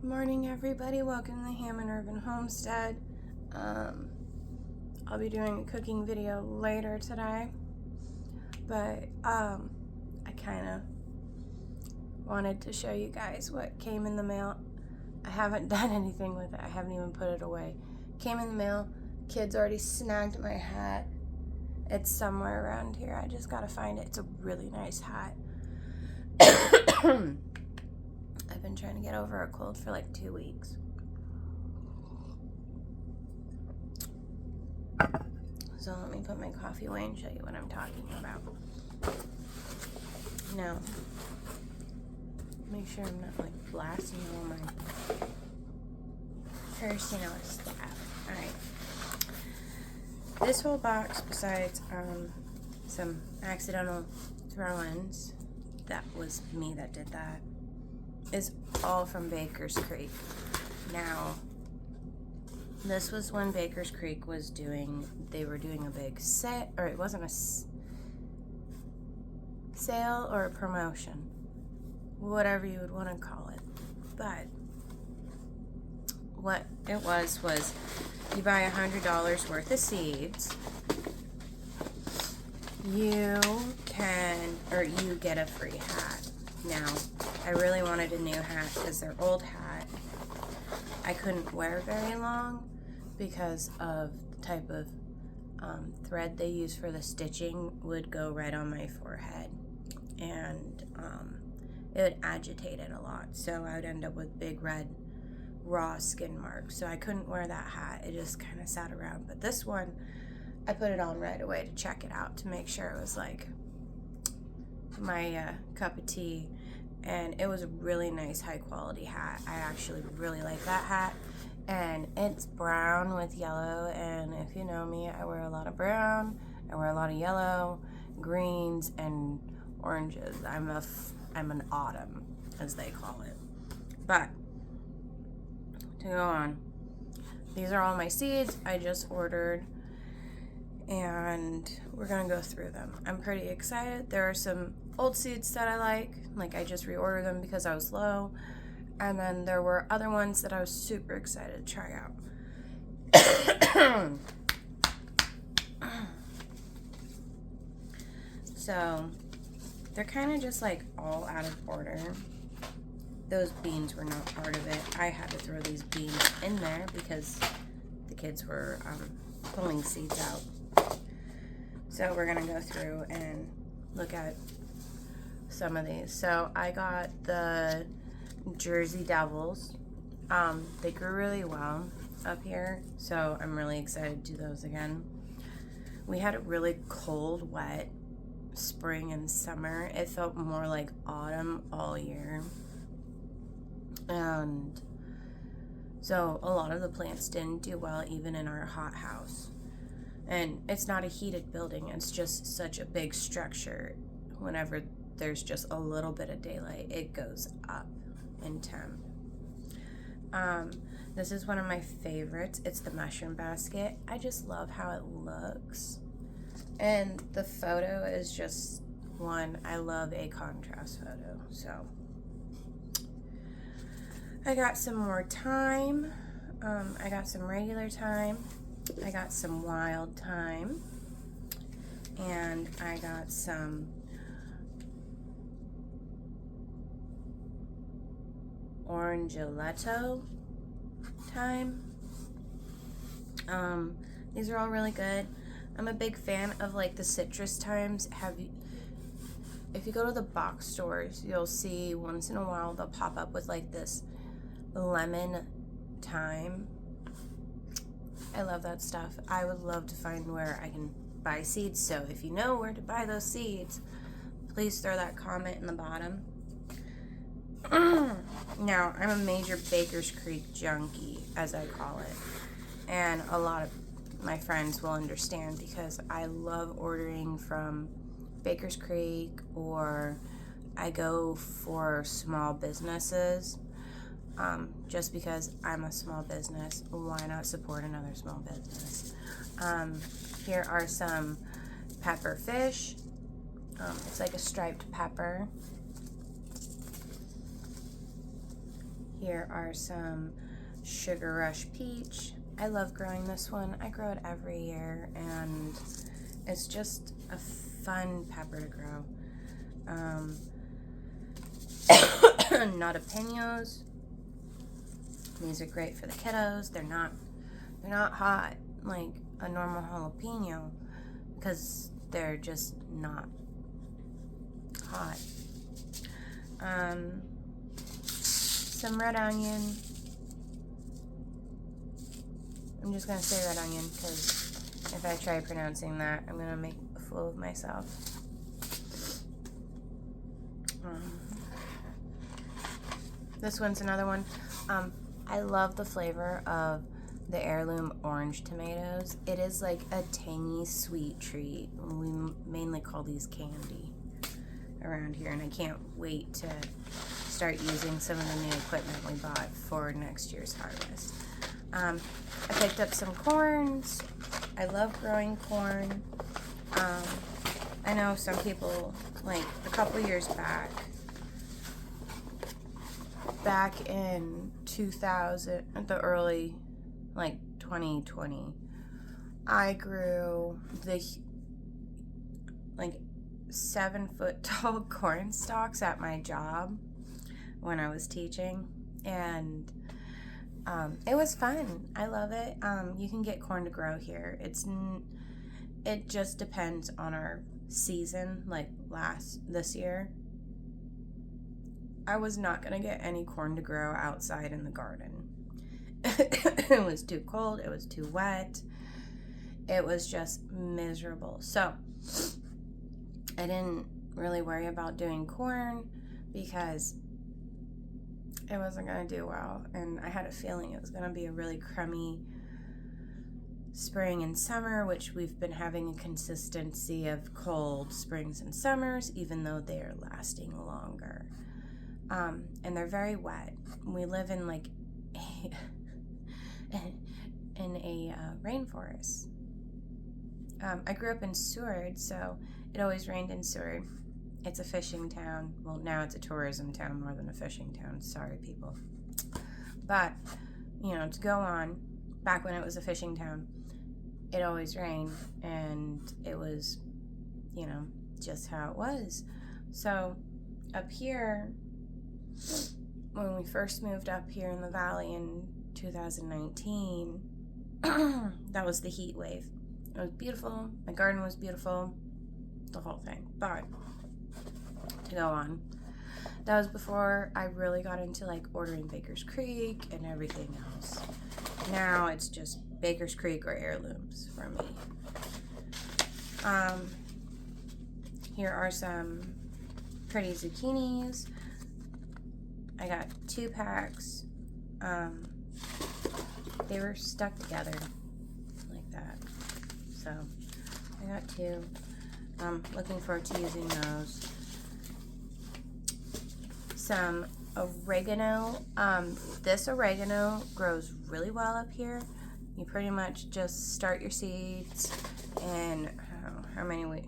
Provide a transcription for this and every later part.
morning, everybody. Welcome to the Hammond Urban Homestead. I'll be doing a cooking video later today, but I kind of wanted to show you guys what came in the mail. I haven't done anything with it. I haven't even put it away. Came in the mail. Kids already snagged my hat. It's somewhere around here. I just gotta find it. It's a really nice hat. I've been trying to get over a cold for like 2 weeks. So let me put my coffee away and show you what I'm talking about. Now, make sure I'm not like blasting all my personal stuff. Alright. This whole box, besides some accidental throw-ins, that was me that did that, is all from Baker's Creek. Now, this was when Baker's Creek was they were doing a big set, or it wasn't a sale or a promotion, whatever you would want to call it. But what it was you buy $100 worth of seeds, you get a free hat. Now, I really wanted a new hat because their old hat I couldn't wear very long because of the type of thread they use for the stitching would go right on my forehead, and it would agitate it a lot, so I would end up with big red raw skin marks. So I couldn't wear that hat. It just kind of sat around. But this one, I put it on right away to check it out, to make sure it was like my cup of tea. And it was a really nice, high quality hat. I actually really like that hat. And it's brown with yellow, and if you know me, I wear a lot of brown, I wear a lot of yellow, greens, and oranges. I'm an autumn, as they call it. But to go on, these are all my seeds I just ordered, and we're gonna go through them. I'm pretty excited. There are some old seeds that I like I just reordered them because I was low, and then there were other ones that I was super excited to try out. So they're kind of just like all out of order. Those beans were not part of it. I had to throw these beans in there because the kids were pulling seeds out. So we're gonna go through and look at some of these. So I got the Jersey Devils. They grew really well up here, so I'm really excited to do those again. We had a really cold, wet spring and summer. It felt more like autumn all year. And so a lot of the plants didn't do well even in our hot house. And it's not a heated building, it's just such a big structure. Whenever there's just a little bit of daylight, it goes up in temp. This is one of my favorites. It's the mushroom basket. I just love how it looks. And the photo is just one. I love a contrast photo. So I got some more thyme. I got some regular thyme. I got some wild thyme. And I got some orangeletto thyme. These are all really good. I'm a big fan of like the citrus thymes. If you go to the box stores, you'll see once in a while they'll pop up with like this lemon thyme. I love that stuff. I would love to find where I can buy seeds, so if you know where to buy those seeds, please throw that comment in the bottom. Now, I'm a major Baker's Creek junkie, as I call it, and a lot of my friends will understand because I love ordering from Baker's Creek, or I go for small businesses. Just because I'm a small business, why not support another small business? Here are some pepper fish. It's like a striped pepper. Here are some Sugar Rush Peach. I love growing this one. I grow it every year, and it's just a fun pepper to grow. Jalapenos. These are great for the kiddos. They're not hot like a normal jalapeno because they're just not hot. Some red onion. I'm just gonna say red onion because if I try pronouncing that, I'm gonna make a fool of myself. This one's another one. I love the flavor of the heirloom orange tomatoes. It is like a tangy sweet treat. We mainly call these candy around here, and I can't wait to start using some of the new equipment we bought for next year's harvest. I picked up some corns. I love growing corn. I know some people, like a couple years back in 2000, the early, like 2020, I grew the like 7-foot tall corn stalks at my job when I was teaching, and it was fun. I love it. You can get corn to grow here. It just depends on our season. Like this year, I was not gonna get any corn to grow outside in the garden. It was too cold. It was too wet. It was just miserable. So I didn't really worry about doing corn because it wasn't going to do well, and I had a feeling it was going to be a really crummy spring and summer, which we've been having a consistency of cold springs and summers, even though they are lasting longer. And they're very wet. We live in like in a rainforest. I grew up in Seward, so it always rained in Seward. It's a fishing town. Well, now it's a tourism town more than a fishing town. Sorry, people. But, to go on, back when it was a fishing town, it always rained, and it was, just how it was. So, up here, when we first moved up here in the valley in 2019, that was the heat wave. It was beautiful. My garden was beautiful. The whole thing. But to go on, that was before I really got into like ordering Baker's Creek and everything else. Now it's just Baker's Creek or heirlooms for me. Here are some pretty zucchinis. I got 2 packs. They were stuck together like that. So I got 2. Looking forward to using those. Some oregano. This oregano grows really well up here. You pretty much just start your seeds, and how many weeks?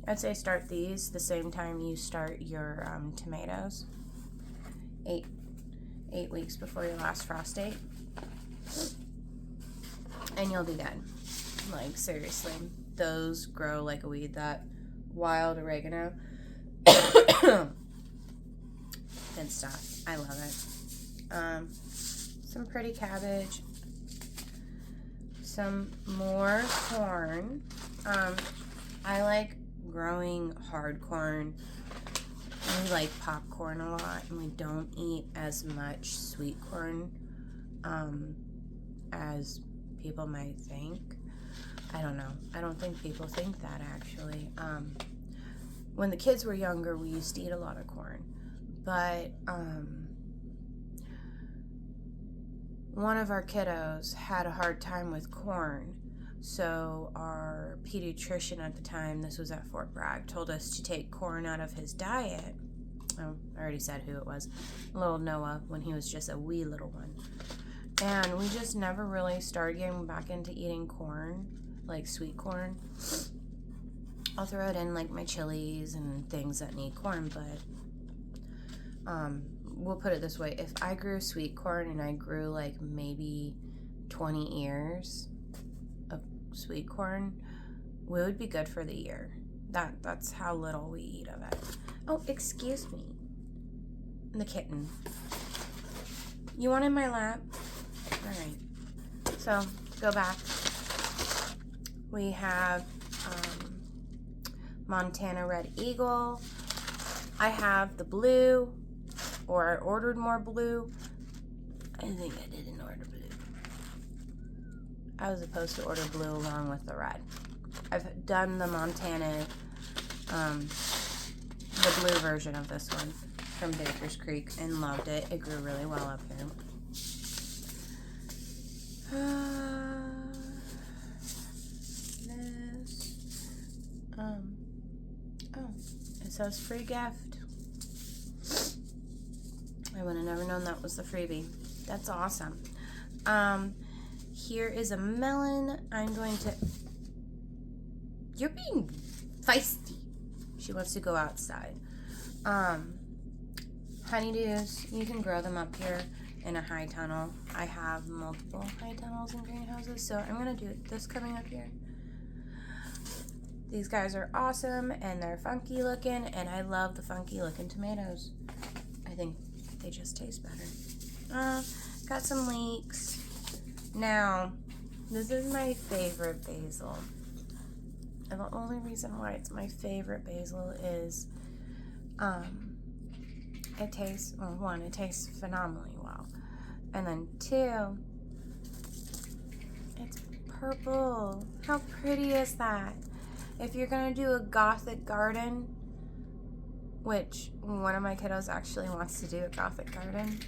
I'd say start these the same time you start your tomatoes. 8 weeks before your last frost date. And you'll be good. Like, seriously. Those grow like a weed. That wild oregano. Good stuff. I love it. Some pretty cabbage. Some more corn. I like growing hard corn. We like popcorn a lot, and we don't eat as much sweet corn as people might think. I don't know. I don't think people think that, actually. When the kids were younger, we used to eat a lot of corn. But one of our kiddos had a hard time with corn. So our pediatrician at the time, this was at Fort Bragg, told us to take corn out of his diet. Oh, I already said who it was. Little Noah, when he was just a wee little one. And we just never really started getting back into eating corn, like sweet corn. I'll throw it in like my chilies and things that need corn, but we'll put it this way. If I grew sweet corn and I grew like maybe 20 ears of sweet corn, we would be good for the year. That's how little we eat of it. Oh, excuse me. The kitten. You want in my lap? All right. So, go back. We have Montana Red Eagle. I have the blue, or I ordered more blue. I think I didn't order blue. I was supposed to order blue along with the red. I've done the Montana, the blue version of this one from Baker's Creek and loved it. It grew really well up here. It says free gift. I would have never known that was the freebie. That's awesome. Here is a melon. I'm going to... You're being feisty. She wants to go outside. Honeydews, you can grow them up here in a high tunnel. I have multiple high tunnels and greenhouses, so I'm going to do this coming up here. These guys are awesome, and they're funky looking, and I love the funky looking tomatoes. I think they just taste better. Got some leeks. Now, this is my favorite basil. And the only reason why it's my favorite basil is it tastes, well, one, it tastes phenomenally well. And then two, it's purple. How pretty is that? If you're gonna do a gothic garden, which one of my kiddos actually wants to do a gothic garden.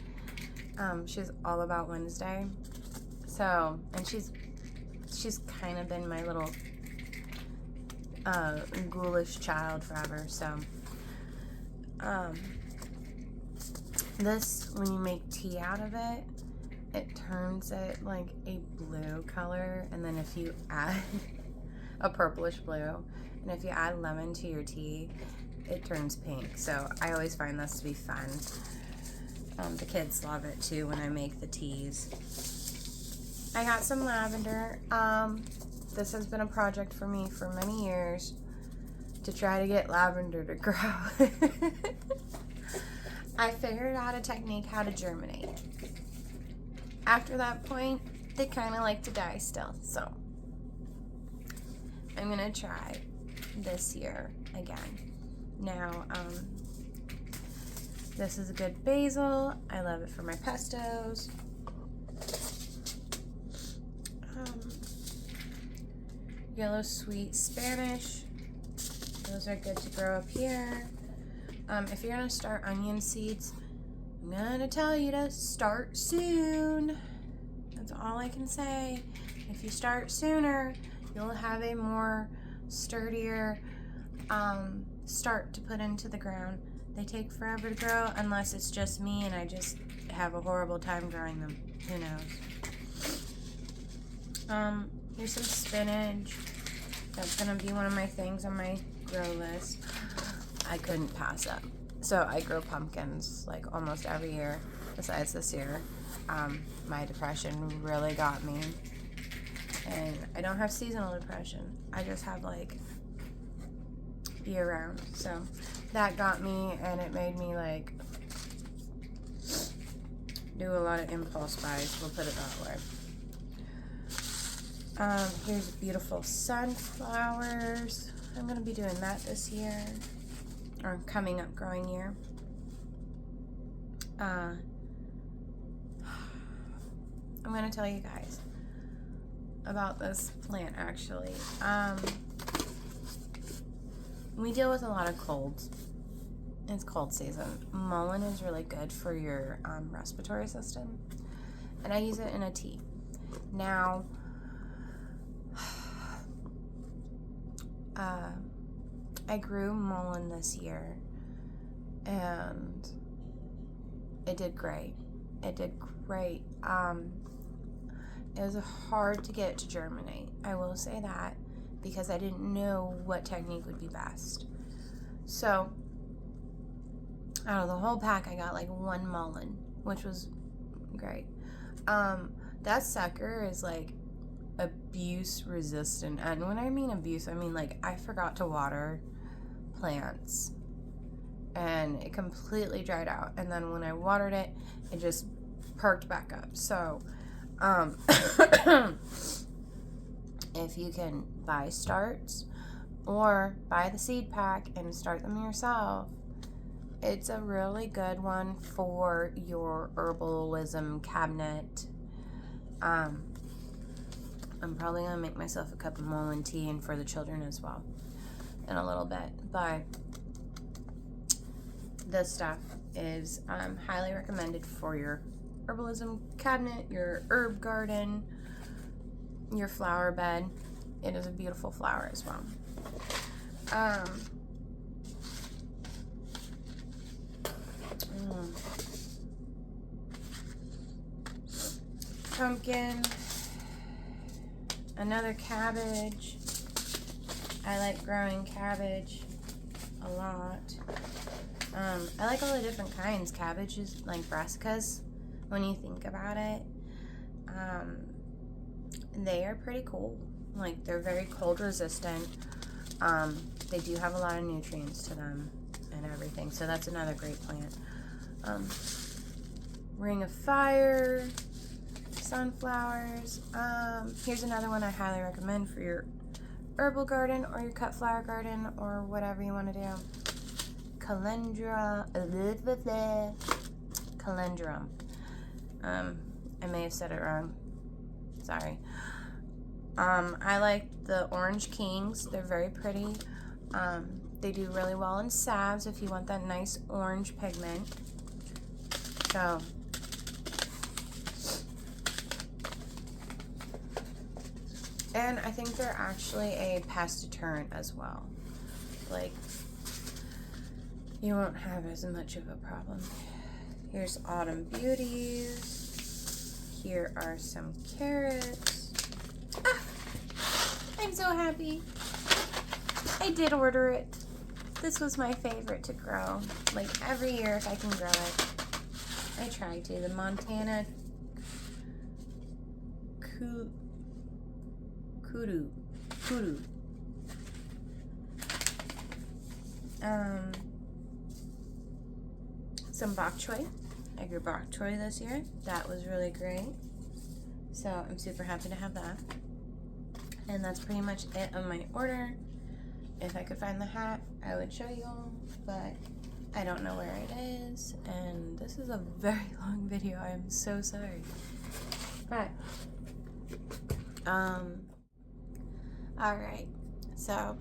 She's all about Wednesday. So, and she's kind of been my little ghoulish child forever. So, this, when you make tea out of it, it turns it like a blue color, and then if you add a purplish blue, and if you add lemon to your tea, it turns pink. So I always find this to be fun. The kids love it too when I make the teas. I got some lavender. This has been a project for me for many years to try to get lavender to grow. I figured out a technique how to germinate. After that point, they kind of like to die still. So I'm gonna try this year again. Now, this is a good basil. I love it for my pestos. Yellow sweet Spanish. Those are good to grow up here. If you're gonna start onion seeds, I'm gonna tell you to start soon. That's all I can say. If you start sooner, you'll have a more sturdier start to put into the ground. They take forever to grow unless it's just me and I just have a horrible time growing them. Who knows? Here's some spinach. That's gonna be one of my things on my grow list. I couldn't pass up. So I grow pumpkins like almost every year besides this year. My depression really got me. And I don't have seasonal depression. I just have like year round. So that got me, and it made me like do a lot of impulse buys. We'll put it that way. Here's beautiful sunflowers. I'm gonna be doing that this year, or coming up growing year. I'm gonna tell you guys about this plant actually. We deal with a lot of colds. It's cold season. Mullein is really good for your respiratory system, and I use it in a tea. Now, I grew mullein this year, and it did great. It did great. It was hard to get it to germinate. I will say that. because I didn't know what technique would be best. So out of the whole pack, I got like 1 mullein, which was great. That sucker is like abuse resistant, and when I mean abuse, I mean like I forgot to water plants and it completely dried out, and then when I watered it, it just perked back up. So if you can buy starts or buy the seed pack and start them yourself, it's a really good one for your herbalism cabinet. I'm probably gonna make myself a cup of mullein tea, and for the children as well in a little bit. But this stuff is highly recommended for your herbalism cabinet, your herb garden, your flower bed. It is a beautiful flower as well. Pumpkin, another cabbage. I like growing cabbage a lot. I like all the different kinds. Cabbage is like brassicas when you think about it. They are pretty cool. Like, they're very cold resistant. They do have a lot of nutrients to them and everything, so that's another great plant. Ring of Fire, sunflowers. Here's another one I highly recommend for your herbal garden or your cut flower garden or whatever you want to do. Calendrum. I may have said it wrong. Sorry. I like the Orange Kings. They're very pretty. They do really well in salves if you want that nice orange pigment. So, and I think they're actually a pest deterrent as well. Like, you won't have as much of a problem. Here's Autumn Beauties. Here are some carrots. Ah, I'm so happy. I did order it. This was my favorite to grow. Like, every year if I can grow it, I try to. The Montana Kudu. Some bok choy. I grew bok choy this year. That was really great. So I'm super happy to have that. And that's pretty much it on my order. If I could find the hat, I would show you all, but I don't know where it is. And this is a very long video. I am so sorry. But, alright. So,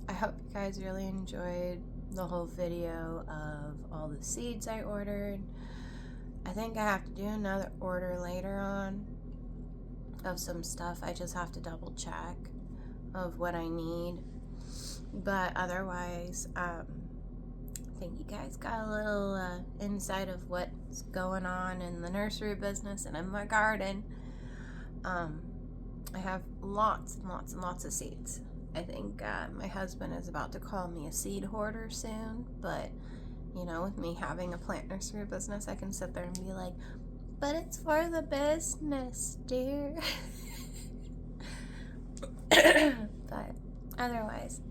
I hope you guys really enjoyed the whole video of all the seeds I ordered. I think I have to do another order later on of some stuff. I just have to double check of what I need. But otherwise, I think you guys got a little insight of what's going on in the nursery business and in my garden. I have lots and lots and lots of seeds. I think my husband is about to call me a seed hoarder soon, but you know, with me having a plant nursery business, I can sit there and be like, but it's for the business, dear. But otherwise,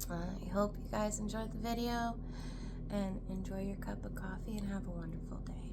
I hope you guys enjoyed the video and enjoy your cup of coffee and have a wonderful day.